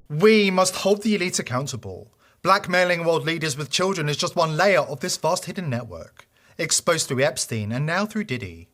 We must hold the elite accountable. Blackmailing world leaders with children is just one layer of this vast hidden network, exposed through Epstein and now through Diddy.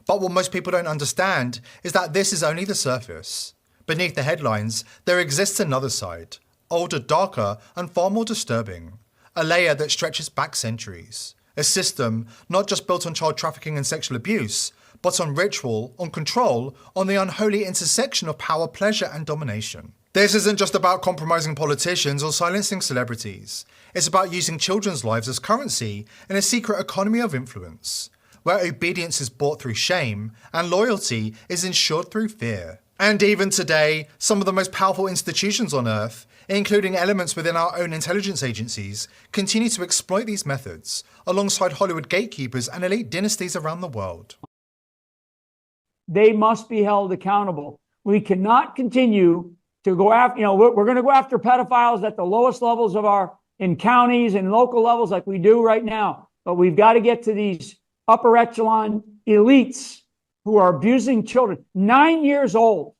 But what most people don't understand is that this is only the surface. Beneath the headlines, there exists another side, older, darker, and far more disturbing. A layer that stretches back centuries. A system not just built on child trafficking and sexual abuse, but on ritual, on control, on the unholy intersection of power, pleasure, and domination. This isn't just about compromising politicians or silencing celebrities. It's about using children's lives as currency in a secret economy of influence, where obedience is bought through shame and loyalty is ensured through fear. And even today, some of the most powerful institutions on Earth, including elements within our own intelligence agencies, continue to exploit these methods, alongside Hollywood gatekeepers and elite dynasties around the world. They must be held accountable. We cannot continue to go after, we're going to go after pedophiles at the lowest levels in counties and local levels like we do right now. But we've got to get to these upper echelon elites who are abusing children. 9 years old.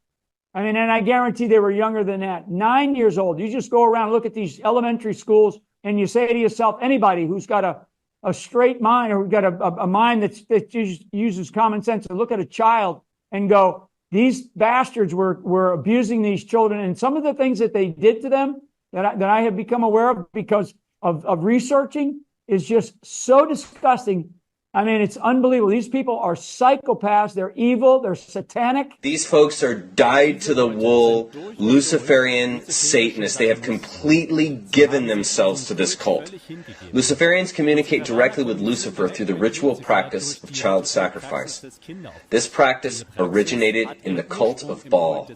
I mean, and I guarantee they were younger than that. 9 years old. You just go around, look at these elementary schools, and you say to yourself, anybody who's got a straight mind or who's got a mind that uses common sense to look at a child and go, these bastards were abusing these children. And some of the things that they did to them that I have become aware of because of researching is just so disgusting. I mean, it's unbelievable. These people are psychopaths. They're evil. They're satanic. These folks are dyed-to-the-wool, Luciferian Satanists. They have completely given themselves to this cult. Luciferians communicate directly with Lucifer through the ritual practice of child sacrifice. This practice originated in the cult of Baal.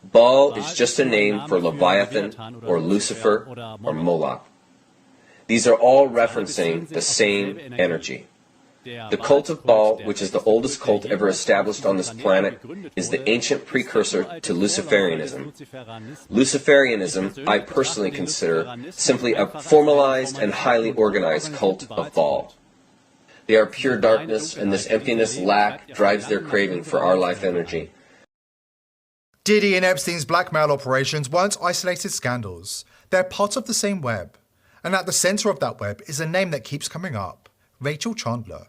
Baal is just a name for Leviathan or Lucifer or Moloch. These are all referencing the same energy. The cult of Baal, which is the oldest cult ever established on this planet, is the ancient precursor to Luciferianism. Luciferianism, I personally consider, simply a formalized and highly organized cult of Baal. They are pure darkness, and this emptiness, lack, drives their craving for our life energy. Diddy and Epstein's blackmail operations weren't isolated scandals. They're part of the same web. And at the center of that web is a name that keeps coming up, Rachel Chandler.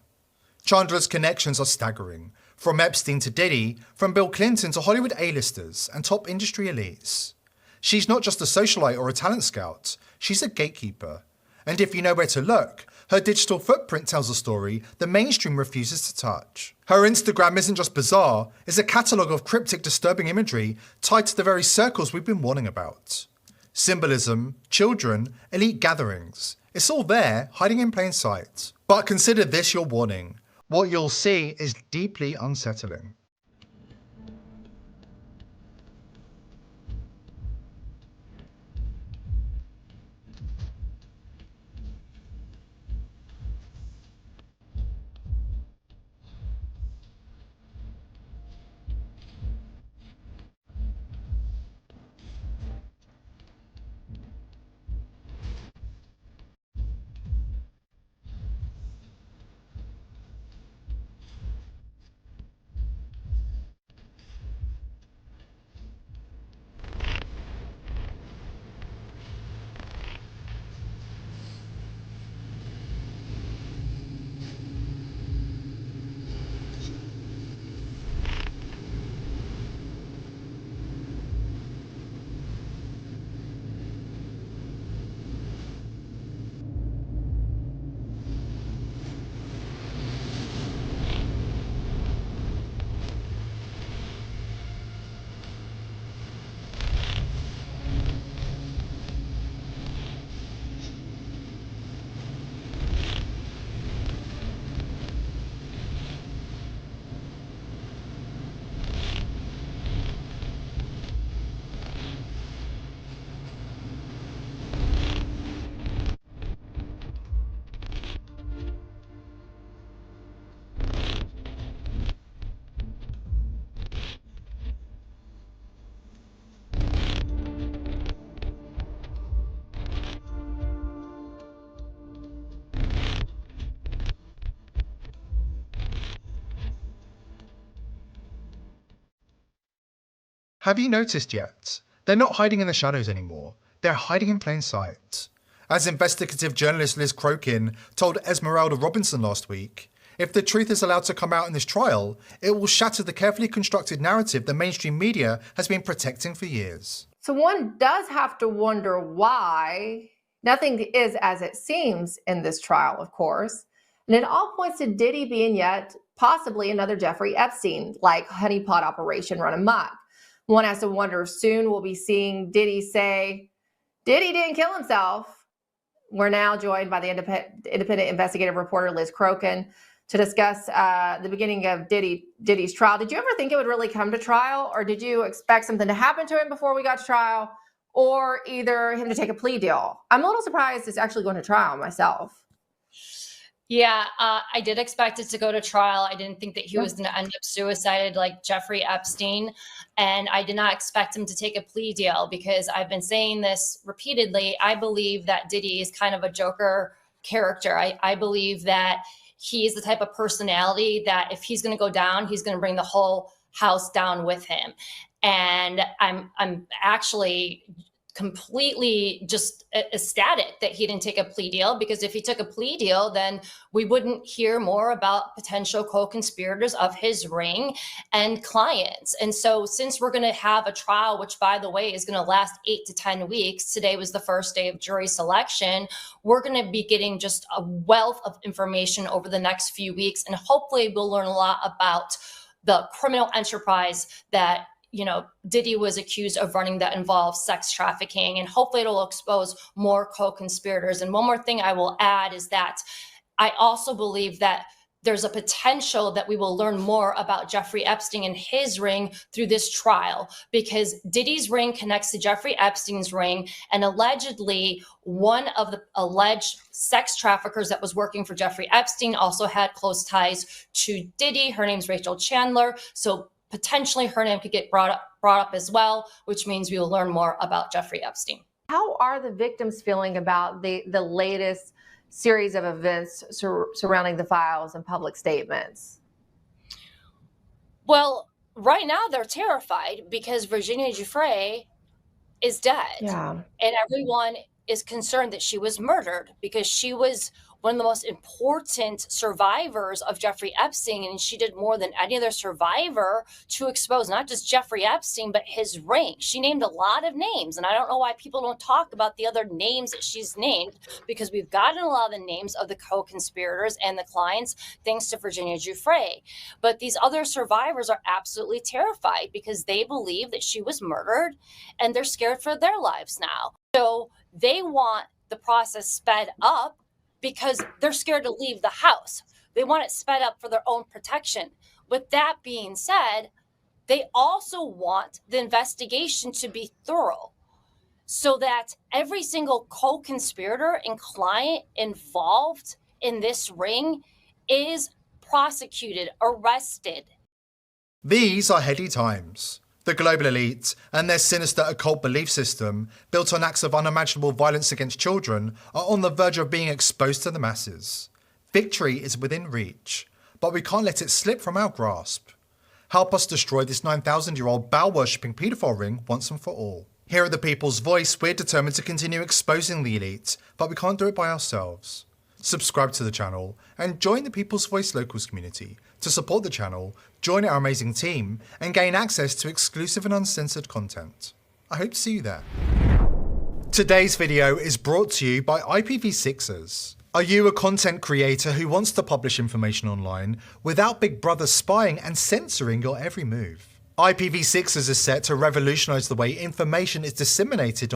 Chandler's connections are staggering, from Epstein to Diddy, from Bill Clinton to Hollywood A-listers and top industry elites. She's not just a socialite or a talent scout, she's a gatekeeper. And if you know where to look, her digital footprint tells a story the mainstream refuses to touch. Her Instagram isn't just bizarre, it's a catalogue of cryptic, disturbing imagery tied to the very circles we've been warning about. Symbolism, children, elite gatherings. It's all there, hiding in plain sight. But consider this your warning. What you'll see is deeply unsettling. Have you noticed yet They're not hiding in the shadows anymore. They're hiding in plain sight. As investigative journalist Liz Crokin told Esmeralda Robinson last week, if the truth is allowed to come out in this trial, it will shatter the carefully constructed narrative the mainstream media has been protecting for years. So one does have to wonder why nothing is as it seems in this trial, of course. And it all points to Diddy being yet possibly another Jeffrey Epstein, like honeypot operation run amok. One has to wonder if soon we'll be seeing Diddy say, Diddy didn't kill himself. We're now joined by the independent investigative reporter Liz Crokin to discuss the beginning of Diddy's trial. Did you ever think it would really come to trial, or did you expect something to happen to him before we got to trial, or either him to take a plea deal? I'm a little surprised it's actually going to trial myself. Yeah, I did expect it to go to trial. I didn't think that he was going to end up suicided like Jeffrey Epstein. And I did not expect him to take a plea deal because I've been saying this repeatedly. I believe that Diddy is kind of a Joker character. I believe that he's the type of personality that if he's going to go down, he's going to bring the whole house down with him. And I'm actually completely just ecstatic that he didn't take a plea deal, because if he took a plea deal, then we wouldn't hear more about potential co-conspirators of his ring and clients. And so since we're going to have a trial, which by the way is going to last 8 to 10 weeks, today was the first day of jury selection, we're going to be getting just a wealth of information over the next few weeks. And hopefully we'll learn a lot about the criminal enterprise that Diddy was accused of running that involves sex trafficking, and hopefully it'll expose more co-conspirators. And one more thing I will add is that I also believe that there's a potential that we will learn more about Jeffrey Epstein and his ring through this trial, because Diddy's ring connects to Jeffrey Epstein's ring. And allegedly, one of the alleged sex traffickers that was working for Jeffrey Epstein also had close ties to Diddy. Her name's Rachel Chandler. So potentially her name could get brought up as well, which means we will learn more about Jeffrey Epstein. How are the victims feeling about the latest series of events surrounding the files and public statements? Well, right now they're terrified because Virginia Giuffre is dead. Yeah. And everyone is concerned that she was murdered because she was one of the most important survivors of Jeffrey Epstein. And she did more than any other survivor to expose not just Jeffrey Epstein, but his ring. She named a lot of names. And I don't know why people don't talk about the other names that she's named, because we've gotten a lot of the names of the co-conspirators and the clients, thanks to Virginia Giuffre. But these other survivors are absolutely terrified because they believe that she was murdered and they're scared for their lives now. So they want the process sped up because they're scared to leave the house. They want it sped up for their own protection. With that being said, they also want the investigation to be thorough so that every single co-conspirator and client involved in this ring is prosecuted, arrested. These are heady times. The global elite and their sinister occult belief system, built on acts of unimaginable violence against children, are on the verge of being exposed to the masses. Victory is within reach, but we can't let it slip from our grasp. Help us destroy this 9,000-year-old Baal-worshipping paedophile ring once and for all. Here at The People's Voice, we're determined to continue exposing the elite, but we can't do it by ourselves. Subscribe to the channel and join the People's Voice Locals community to support the channel, join our amazing team, and gain access to exclusive and uncensored content. I hope to see you there. Today's video is brought to you by IPv6ers. Are you a content creator who wants to publish information online without Big Brother spying and censoring your every move? IPv6ers is set to revolutionize the way information is disseminated